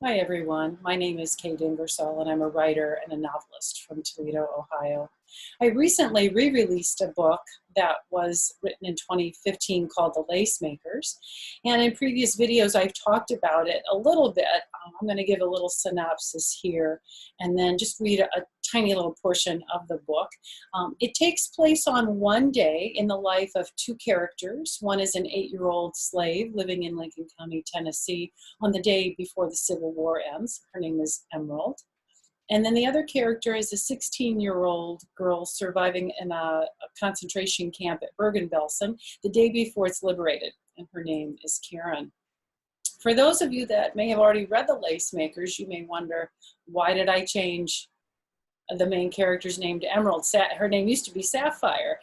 Hi everyone, my name is Kate Ingersoll and I'm a writer and a novelist from Toledo, Ohio. I recently re-released a book that was written in 2015 called The Lace Makers. And in previous videos I've talked about it a little bit. I'm going to give a little synopsis here and then just read a tiny little portion of the book. It takes place on one day in the life of two characters. One is an 8-year-old slave living in Lincoln County, Tennessee, on the day before the Civil War ends. Her name is Emerald. And then the other character is a 16-year-old girl surviving in a concentration camp at Bergen-Belsen the day before it's liberated, and her name is Karen. For those of you that may have already read The Lace Makers, you may wonder, why did I change the main character's name to Emerald? Her name used to be Sapphire.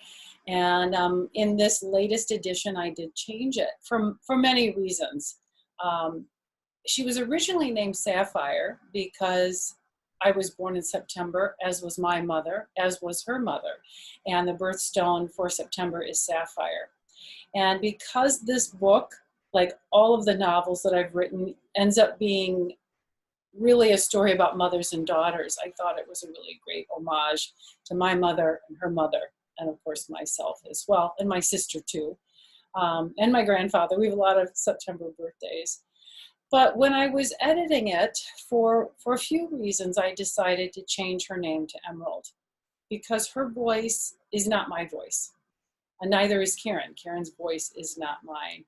And in this latest edition, I did change it for many reasons. She was originally named Sapphire because I was born in September, as was my mother, as was her mother. And the birthstone for September is Sapphire. And because this book, like all of the novels that I've written, ends up being really a story about mothers and daughters, I thought it was a really great homage to my mother and her mother, and of course myself as well, and my sister too, and my grandfather. We have a lot of September birthdays. But when I was editing it, for a few reasons, I decided to change her name to Emerald, because her voice is not my voice, and neither is Karen. Karen's voice is not mine.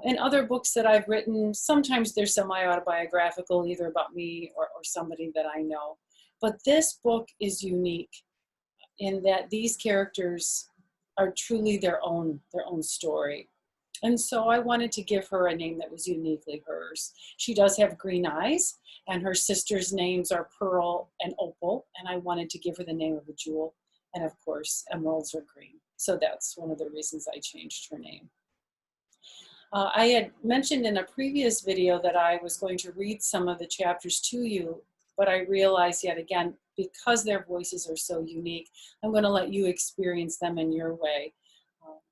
In other books that I've written, sometimes they're semi-autobiographical, either about me or somebody that I know. But this book is unique in that these characters are truly their own story. And so I wanted to give her a name that was uniquely hers. She does have green eyes, and her sisters' names are Pearl and Opal, and I wanted to give her the name of a jewel. And of course, emeralds are green. So that's one of the reasons I changed her name. I had mentioned in a previous video that I was going to read some of the chapters to you, but I realized yet again, because their voices are so unique, I'm going to let you experience them in your way.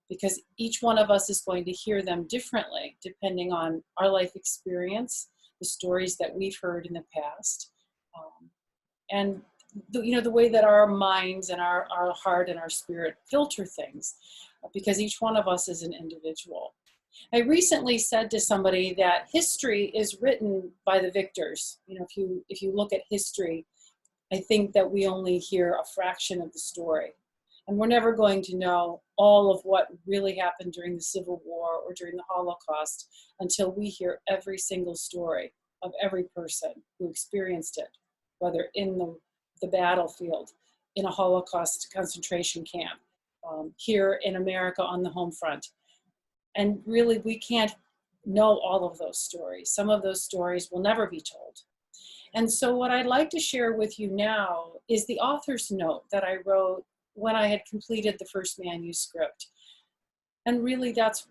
Because each one of us is going to hear them differently depending on our life experience, the stories that we've heard in the past, and the way that our minds and our heart and our spirit filter things, because each one of us is an individual. I recently said to somebody that history is written by the victors. If you look at history, I think that we only hear a fraction of the story. And we're never going to know all of what really happened during the Civil War or during the Holocaust until we hear every single story of every person who experienced it, whether in the battlefield, in a Holocaust concentration camp, here in America on the home front. And really, we can't know all of those stories. Some of those stories will never be told. And so what I'd like to share with you now is the author's note that I wrote when I had completed the first manuscript. And really, that's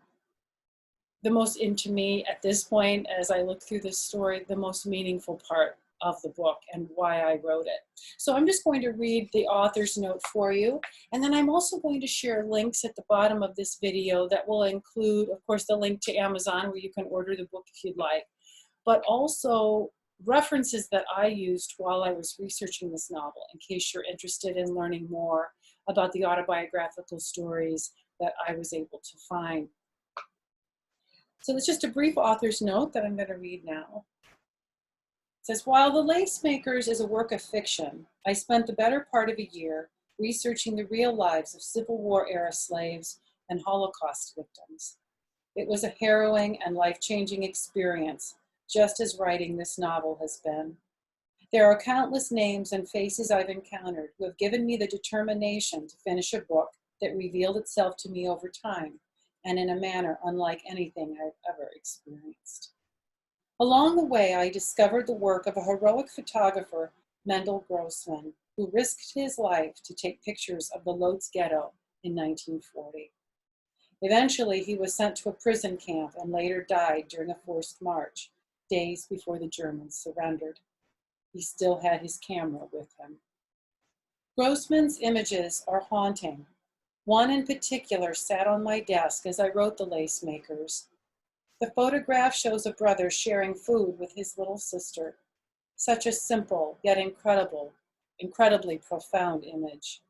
the most, to me at this point, as I look through this story, the most meaningful part of the book and why I wrote it. So I'm just going to read the author's note for you. And then I'm also going to share links at the bottom of this video that will include, of course, the link to Amazon where you can order the book if you'd like, but also references that I used while I was researching this novel, in case you're interested in learning more about the autobiographical stories that I was able to find. So it's just a brief author's note that I'm going to read now. It says, while The Lace Makers is a work of fiction, I spent the better part of a year researching the real lives of Civil War era slaves and Holocaust victims. It was a harrowing and life-changing experience, just as writing this novel has been. There are countless names and faces I've encountered who have given me the determination to finish a book that revealed itself to me over time, and in a manner unlike anything I've ever experienced. Along the way, I discovered the work of a heroic photographer, Mendel Grossman, who risked his life to take pictures of the Lodz ghetto in 1940. Eventually, he was sent to a prison camp and later died during a forced march, days before the Germans surrendered. He still had his camera with him. Grossman's images are haunting. One in particular sat on my desk as I wrote The Lace Makers. The photograph shows a brother sharing food with his little sister, Such a simple yet incredibly profound image.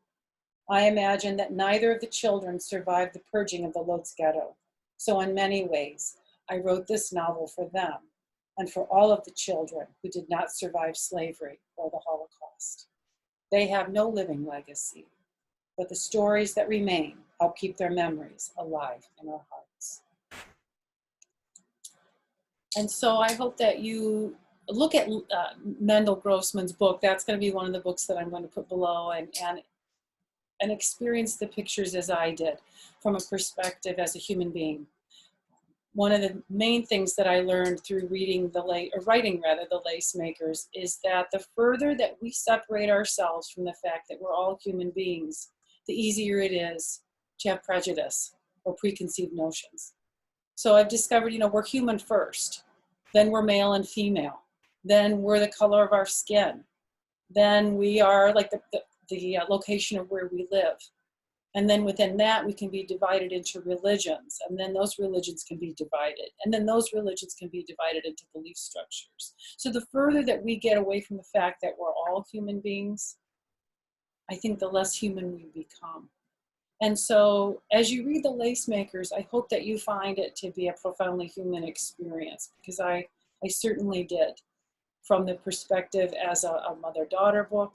I imagine that neither of the children survived the purging of the Lodz ghetto. So in many ways, I wrote this novel for them and for all of the children who did not survive slavery or the Holocaust. They have no living legacy, but the stories that remain help keep their memories alive in our hearts. And so I hope that you look at Mendel Grossman's book. That's going to be one of the books that I'm going to put below, and experience the pictures as I did from a perspective as a human being. One of the main things that I learned through writing the Lace Makers is that the further that we separate ourselves from the fact that we're all human beings, the easier it is to have prejudice or preconceived notions. So I've discovered, we're human first, then we're male and female, then we're the color of our skin, then we are like the location of where we live. And then within that, we can be divided into religions, and then those religions can be divided, and then those religions can be divided into belief structures. So the further that we get away from the fact that we're all human beings, I think the less human we become. And so as you read The Lace Makers, I hope that you find it to be a profoundly human experience, because I certainly did, from the perspective as a mother-daughter book,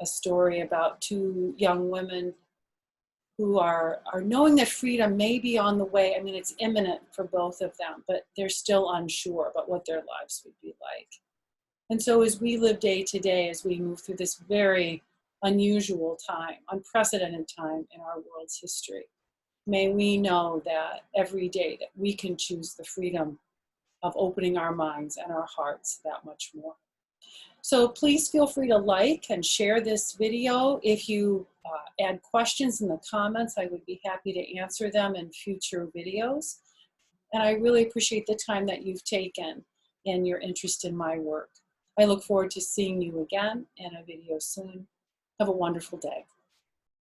a story about two young women who are knowing that freedom may be on the way. I mean, it's imminent for both of them, but they're still unsure about what their lives would be like. And so as we live day to day, as we move through this very unusual time, unprecedented time in our world's history, may we know that every day that we can choose the freedom of opening our minds and our hearts that much more. So please feel free to like and share this video. If you add questions in the comments, I would be happy to answer them in future videos. And I really appreciate the time that you've taken and your interest in my work. I look forward to seeing you again in a video soon. Have a wonderful day.